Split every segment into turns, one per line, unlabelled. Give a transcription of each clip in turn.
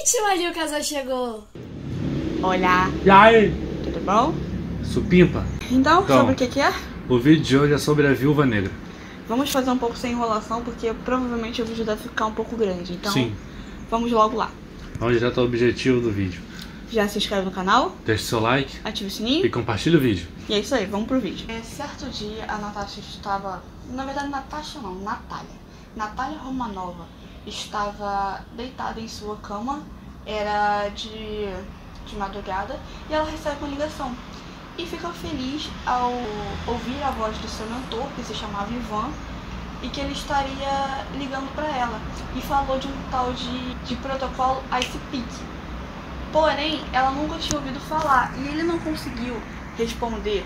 Tio, ali o casal chegou.
Olá.
E aí?
Tudo bom?
Supimpa?
Então, sobre o que é?
O vídeo de hoje é sobre a Viúva Negra.
Vamos fazer um pouco sem enrolação, porque provavelmente o vídeo deve ficar um pouco grande. Então,
sim,
vamos logo lá.
Vamos direto ao objetivo do vídeo.
Já se inscreve no canal?
Deixe seu like.
Ative o sininho.
E compartilhe o vídeo.
E é isso aí, vamos pro vídeo. Certo dia, a Natasha estava... Na verdade, Natasha não, Natália. Natália Romanova estava deitada em sua cama. Era de madrugada. E ela recebe uma ligação. E fica feliz ao ouvir a voz do seu mentor, que se chamava Ivan, e que ele estaria ligando para ela. E falou de um tal de protocolo IcePeak. Porém, ela nunca tinha ouvido falar. E ele não conseguiu responder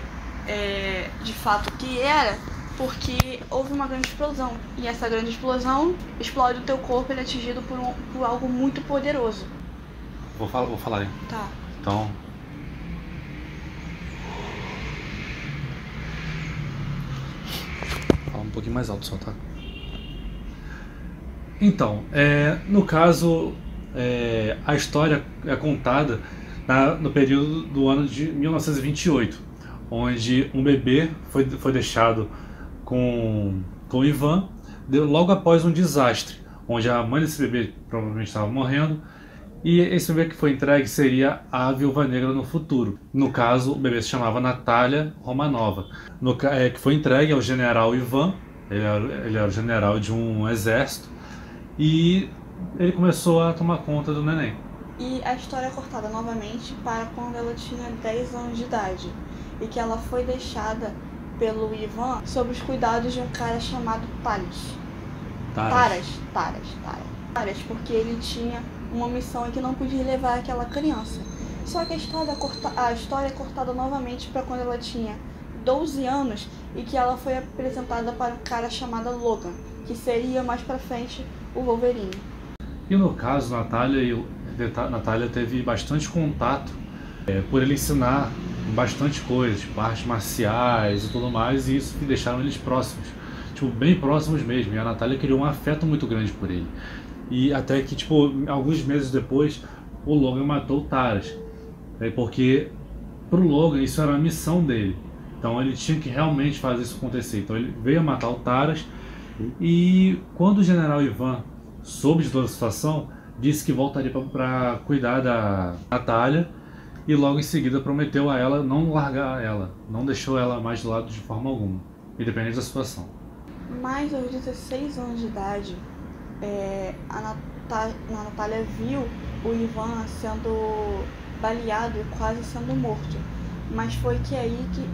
de fato o que era, porque houve uma grande explosão. E essa grande explosão explode o teu corpo, ele é atingido por algo muito poderoso.
Vou falar aí.
Tá.
Então... Fala um pouquinho mais alto só, tá? Então, no caso, a história é contada no período do ano de 1928, onde um bebê foi deixado com o Ivan logo após um desastre, onde a mãe desse bebê provavelmente estava morrendo, e esse bebê que foi entregue seria a Viúva Negra no futuro. No caso, o bebê se chamava Natália Romanova, que foi entregue ao general Ivan. Ele era o general de um exército, e ele começou a tomar conta do neném.
E a história é cortada novamente para quando ela tinha 10 anos de idade, e que ela foi deixada pelo Ivan sob os cuidados de um cara chamado Taras, porque ele tinha uma missão e que não podia levar aquela criança. Só que a história é cortada novamente para quando ela tinha 12 anos e que ela foi apresentada para um cara chamado Logan, que seria mais pra frente o Wolverine.
E no caso, Natália teve bastante contato por ele ensinar bastante coisas, tipo artes marciais e tudo mais, e isso que deixaram eles próximos, tipo, bem próximos mesmo. E a Natália criou um afeto muito grande por ele. E até que, tipo, alguns meses depois, o Logan matou o Taras, porque pro Logan isso era a missão dele. Então ele tinha que realmente fazer isso acontecer. Então ele veio a matar o Taras, e quando o general Ivan soube de toda a situação, disse que voltaria para cuidar da Natália, e logo em seguida prometeu a ela não largar ela, não deixou ela mais de lado de forma alguma, independente da situação.
Mas aos 16 anos de idade, a Natália viu o Ivan sendo baleado e quase sendo morto. Mas foi que aí que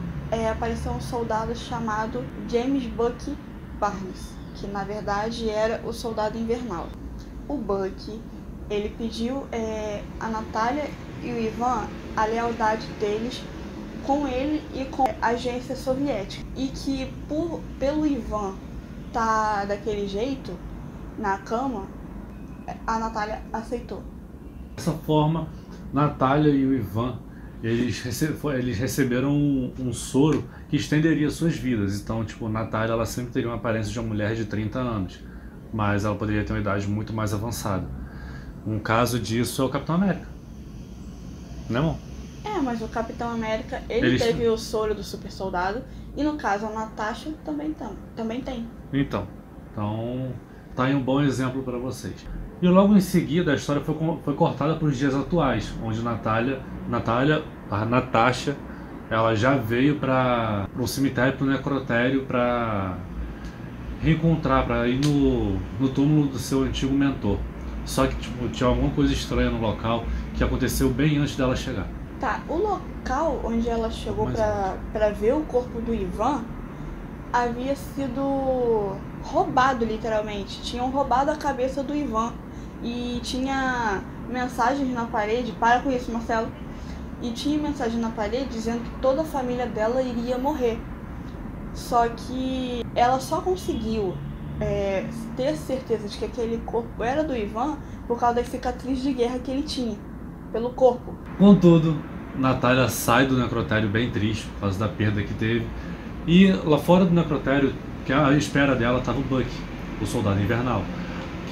apareceu um soldado chamado James Bucky Barnes, que na verdade era o Soldado Invernal. O Bucky, ele pediu a Natália e o Ivan a lealdade deles com ele e com a agência soviética. E que pelo Ivan tá daquele jeito na cama, a Natália aceitou.
Dessa forma, Natália e o Ivan, eles receberam um soro que estenderia suas vidas. Então, tipo, Natália, ela sempre teria uma aparência de uma mulher de 30 anos, mas ela poderia ter uma idade muito mais avançada. Um caso disso é o Capitão América, né, irmão?
Mas o Capitão América, ele teve o soro do super soldado, e no caso a Natasha também tem. Então,
tá aí um bom exemplo para vocês. E logo em seguida a história foi cortada para os dias atuais, onde a Natasha, ela já veio para o cemitério, para o necrotério, para reencontrar, para ir no túmulo do seu antigo mentor. Só que, tipo, tinha alguma coisa estranha no local que aconteceu bem antes dela chegar.
Tá, o local onde ela chegou para ver o corpo do Ivan havia sido roubado, literalmente. Tinham roubado a cabeça do Ivan. E tinha mensagens na parede, para com isso, Marcelo. E tinha mensagem na parede dizendo que toda a família dela iria morrer. Só que ela só conseguiu ter certeza de que aquele corpo era do Ivan por causa da cicatriz de guerra que ele tinha pelo corpo.
Contudo, Natália sai do necrotério bem triste por causa da perda que teve. E lá fora do necrotério, que à espera dela, estava o Bucky, o Soldado Invernal,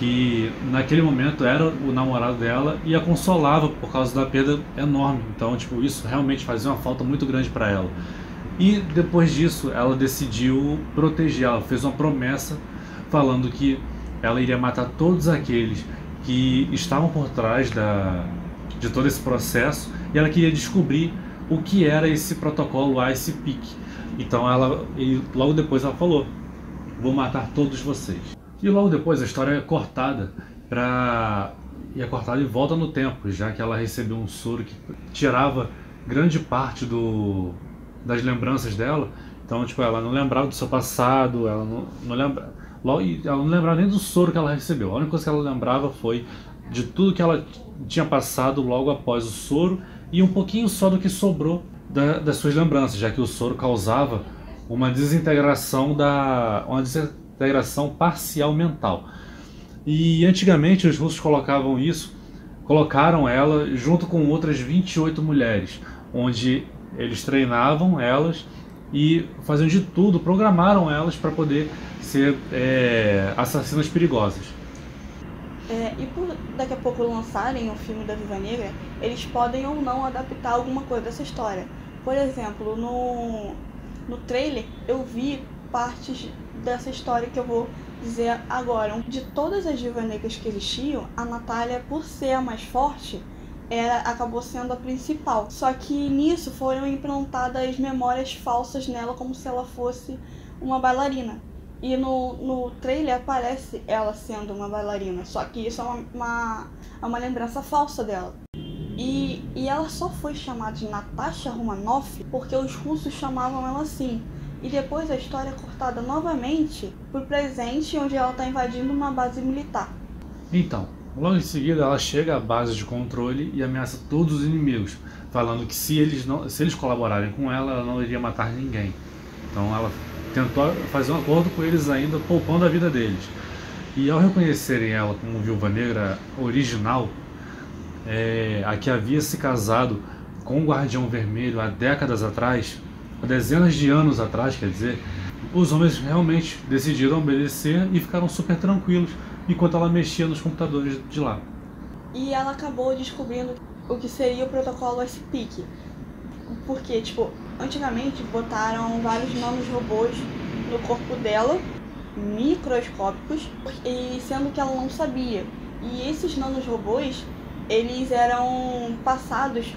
que naquele momento era o namorado dela e a consolava por causa da perda enorme. Então, tipo, isso realmente fazia uma falta muito grande para ela. E depois disso, ela decidiu proteger, ela fez uma promessa falando que ela iria matar todos aqueles que estavam por trás de todo esse processo, e ela queria descobrir o que era esse protocolo IcePeak. Então e logo depois ela falou: vou matar todos vocês. E logo depois a história é cortada e volta no tempo, já que ela recebeu um soro que tirava grande parte das lembranças dela. Então, tipo, ela não lembrava do seu passado, ela não lembrava nem do soro que ela recebeu. A única coisa que ela lembrava foi de tudo que ela tinha passado logo após o soro e um pouquinho só do que sobrou das suas lembranças, já que o soro causava uma desintegração parcial mental. E antigamente os russos colocaram ela junto com outras 28 mulheres, onde eles treinavam elas e faziam de tudo, programaram elas para poder ser assassinas perigosas.
E por daqui a pouco lançarem o filme da Viúva Negra, eles podem ou não adaptar alguma coisa dessa história. Por exemplo, no trailer eu vi partes dessa história que eu vou dizer agora. De todas as Viúvas Negras que existiam, a Natália, por ser a mais forte, acabou sendo a principal. Só que nisso foram implantadas memórias falsas nela, como se ela fosse uma bailarina. E no trailer aparece ela sendo uma bailarina, só que isso é uma lembrança falsa dela. E ela só foi chamada de Natasha Romanoff porque os russos chamavam ela assim. E depois a história é cortada novamente pro presente, onde ela está invadindo uma base militar.
Então, logo em seguida ela chega à base de controle e ameaça todos os inimigos, falando que se eles colaborarem com ela não iria matar ninguém. Então ela tentou fazer um acordo com eles ainda, poupando a vida deles. E ao reconhecerem ela como Viúva Negra original, a que havia se casado com o Guardião Vermelho há décadas atrás, há dezenas de anos atrás, quer dizer, os homens realmente decidiram obedecer e ficaram super tranquilos enquanto ela mexia nos computadores de lá.
E ela acabou descobrindo o que seria o protocolo IcePeak. Porque, antigamente botaram vários nanorobôs no corpo dela, microscópicos, e sendo que ela não sabia. E esses nanorobôs, eles eram passados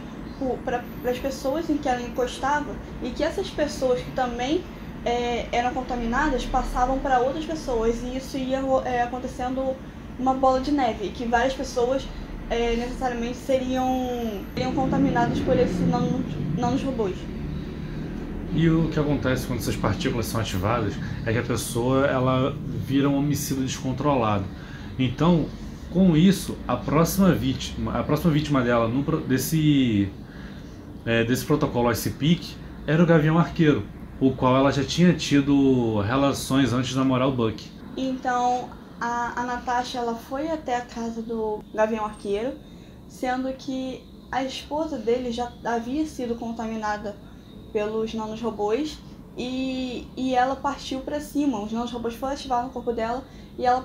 para as pessoas em que ela encostava, e que essas pessoas que também eram contaminadas passavam para outras pessoas, e isso ia acontecendo uma bola de neve, que várias pessoas necessariamente seriam contaminadas por esses nanorobôs.
E o que acontece quando essas partículas são ativadas é que a pessoa ela vira um homicida descontrolado. Então, com isso, a próxima vítima dela desse protocolo IcePeak era o Gavião Arqueiro, o qual ela já tinha tido relações antes de namorar o Buck.
Então, a Natasha ela foi até a casa do Gavião Arqueiro, sendo que a esposa dele já havia sido contaminada pelos nanorobôs e ela partiu para cima. Os nanorobôs foram ativar no corpo dela e ela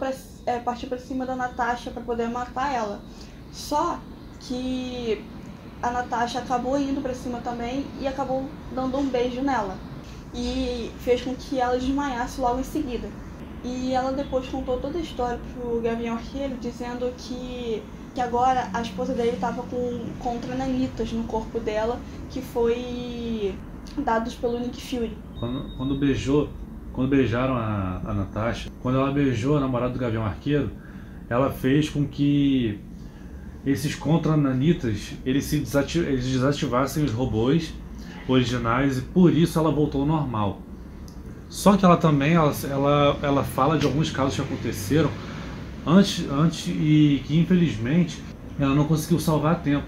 partiu para cima da Natasha para poder matar ela. Só que a Natasha acabou indo para cima também e acabou dando um beijo nela e fez com que ela desmaiasse logo em seguida. E ela depois contou toda a história pro Gavião Arqueiro, dizendo que agora a esposa dele estava com nanitas no corpo dela, que foi dados pelo Nick Fury.
Quando beijaram a Natasha, quando ela beijou a namorada do Gavião Arqueiro, ela fez com que esses contrananitas eles desativassem os robôs originais, e por isso ela voltou ao normal. Só que ela também ela fala de alguns casos que aconteceram antes e que infelizmente ela não conseguiu salvar a tempo.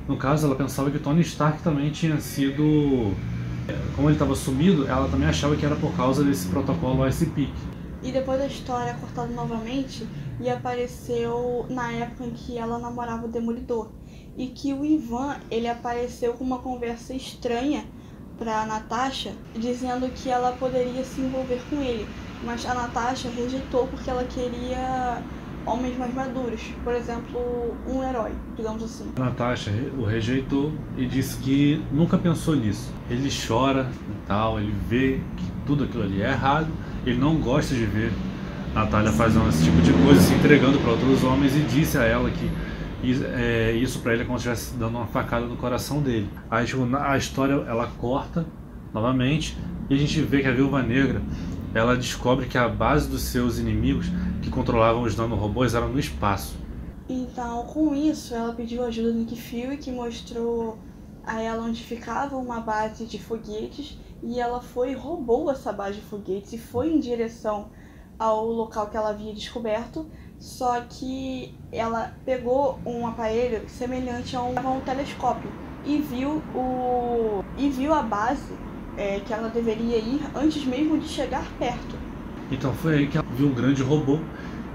No caso, ela pensava que Tony Stark também tinha sido, como ele estava sumido, ela também achava que era por causa desse protocolo IcePeak.
E depois da história é cortada novamente e apareceu na época em que ela namorava o Demolidor, e que o Ivan ele apareceu com uma conversa estranha para Natasha, dizendo que ela poderia se envolver com ele, mas a Natasha rejeitou porque ela queria homens mais maduros, por exemplo, um herói, digamos assim.
A Natasha o rejeitou e disse que nunca pensou nisso. Ele chora e tal, ele vê que tudo aquilo ali é errado, ele não gosta de ver Natália fazendo esse tipo de coisa, se entregando para outros homens, e disse a ela que isso para ele é como se estivesse dando uma facada no coração dele. Aí tipo, a história ela corta novamente e a gente vê que a Viúva Negra ela descobre que a base dos seus inimigos que controlavam os nanorobôs era no espaço.
Então, com isso, ela pediu ajuda do Nick Fury, que mostrou a ela onde ficava uma base de foguetes, e ela foi e roubou essa base de foguetes e foi em direção ao local que ela havia descoberto, só que ela pegou um aparelho semelhante a um telescópio e viu a base que ela deveria ir antes mesmo de chegar perto.
Então foi aí que ela viu um grande robô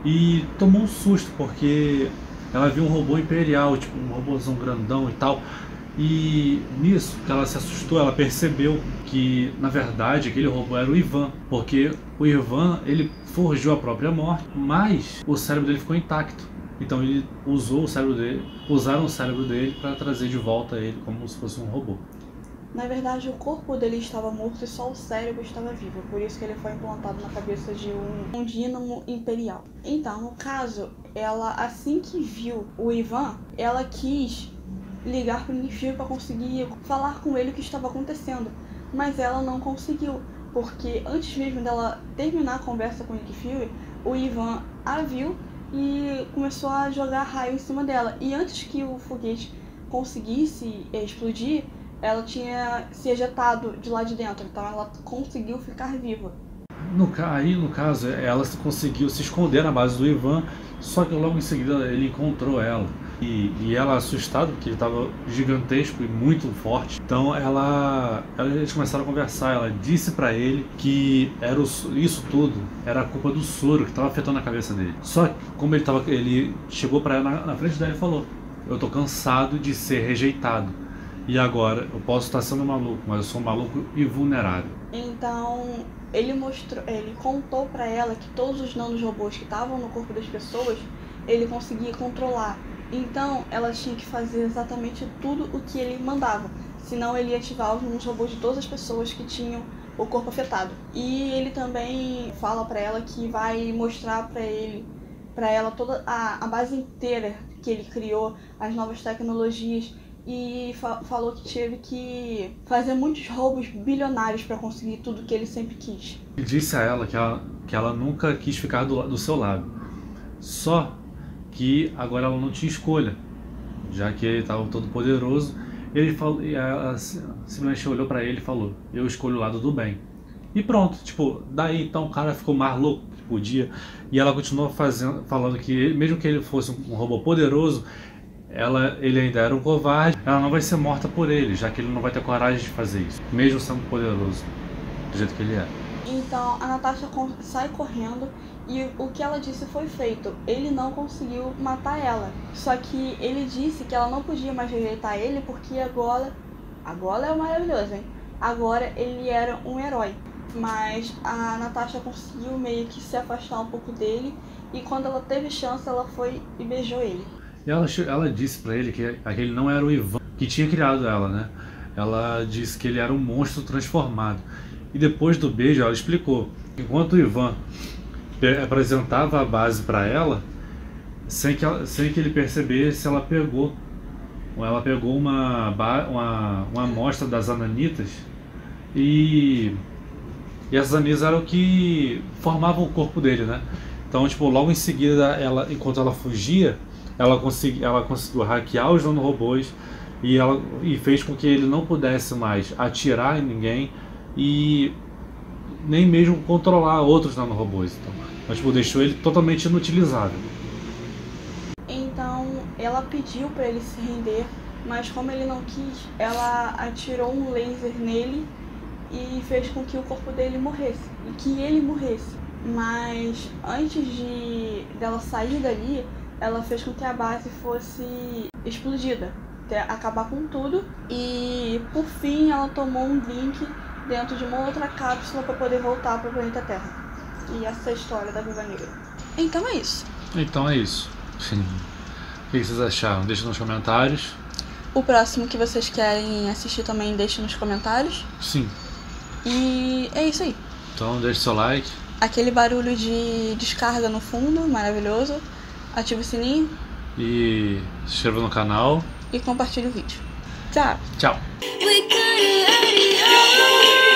e tomou um susto, porque ela viu um robô imperial, tipo um robôzão grandão e tal. E nisso que ela se assustou, ela percebeu que na verdade aquele robô era o Ivan, porque o Ivan ele forjou a própria morte, mas o cérebro dele ficou intacto. Então ele usaram o cérebro dele para trazer de volta ele como se fosse um robô.
Na verdade, o corpo dele estava morto e só o cérebro estava vivo, por isso que ele foi implantado na cabeça de um dínamo imperial. Então, no caso, ela, assim que viu o Ivan, ela quis ligar para o Nick Fury para conseguir falar com ele o que estava acontecendo, mas ela não conseguiu, porque antes mesmo dela terminar a conversa com o Nick Fury, o Ivan a viu e começou a jogar raio em cima dela, e antes que o foguete conseguisse explodir, ela tinha se ejetado de lá de dentro, então ela conseguiu ficar viva.
Aí, no caso, ela conseguiu se esconder na base do Ivan, só que logo em seguida ele encontrou ela. E ela, assustada, porque ele estava gigantesco e muito forte, então eles começaram a conversar. Ela disse pra ele que isso tudo era a culpa do soro que estava afetando a cabeça dele. Só que como ele chegou pra ela na frente dela e falou: eu tô cansado de ser rejeitado. E agora, eu posso estar sendo maluco, mas eu sou um maluco e vulnerável.
Então, ele contou pra ela que todos os nanorobôs que estavam no corpo das pessoas, ele conseguia controlar. Então, ela tinha que fazer exatamente tudo o que ele mandava. Senão, ele ia ativar os nanorobôs de todas as pessoas que tinham o corpo afetado. E ele também fala pra ela que vai mostrar pra ela toda a base inteira que ele criou, as novas tecnologias, e falou que teve que fazer muitos roubos bilionários para conseguir tudo que ele sempre quis.
Ele disse a ela que ela nunca quis ficar do seu lado, só que agora ela não tinha escolha, já que ele estava todo poderoso. Ele falou, e ela simplesmente olhou para ele e falou: eu escolho o lado do bem. E pronto, tipo, daí então o cara ficou mais louco que podia, e ela continuou falando que mesmo que ele fosse um robô poderoso, ele ainda era um covarde, ela não vai ser morta por ele, já que ele não vai ter coragem de fazer isso, mesmo sendo poderoso, do jeito que ele é.
Então a Natasha sai correndo e o que ela disse foi feito. Ele não conseguiu matar ela, só que ele disse que ela não podia mais rejeitar ele, porque agora é maravilhoso, hein? Agora ele era um herói. Mas a Natasha conseguiu meio que se afastar um pouco dele, e quando ela teve chance, ela foi e beijou ele.
E ela disse pra ele que aquele não era o Ivan que tinha criado ela, né? Ela disse que ele era um monstro transformado. E depois do beijo, ela explicou: enquanto o Ivan apresentava a base pra ela, sem que ele percebesse, ela pegou uma amostra das ananitas, e essas ananitas eram o que formavam o corpo dele, né? Então, tipo, logo em seguida, enquanto ela fugia, ela conseguiu hackear os nanorobôs e fez com que ele não pudesse mais atirar em ninguém e nem mesmo controlar outros nanorobôs. Então, tipo, deixou ele totalmente inutilizável.
Então ela pediu para ele se render, mas como ele não quis, ela atirou um laser nele e fez com que o corpo dele morresse, e que ele morresse. Mas antes dela sair dali, ela fez com que a base fosse explodida, acabar com tudo, e por fim ela tomou um drink dentro de uma outra cápsula para poder voltar para o planeta Terra. E essa é a história da Viúva Negra. Então é isso.
Então é isso. O que vocês acharam? Deixa nos comentários.
O próximo que vocês querem assistir também, deixe nos comentários.
Sim.
E é isso aí.
Então deixe seu like.
Aquele barulho de descarga no fundo, maravilhoso. Ative o sininho.
E se inscreva no canal.
E compartilhe o vídeo. Tchau!
Tchau!
We got it,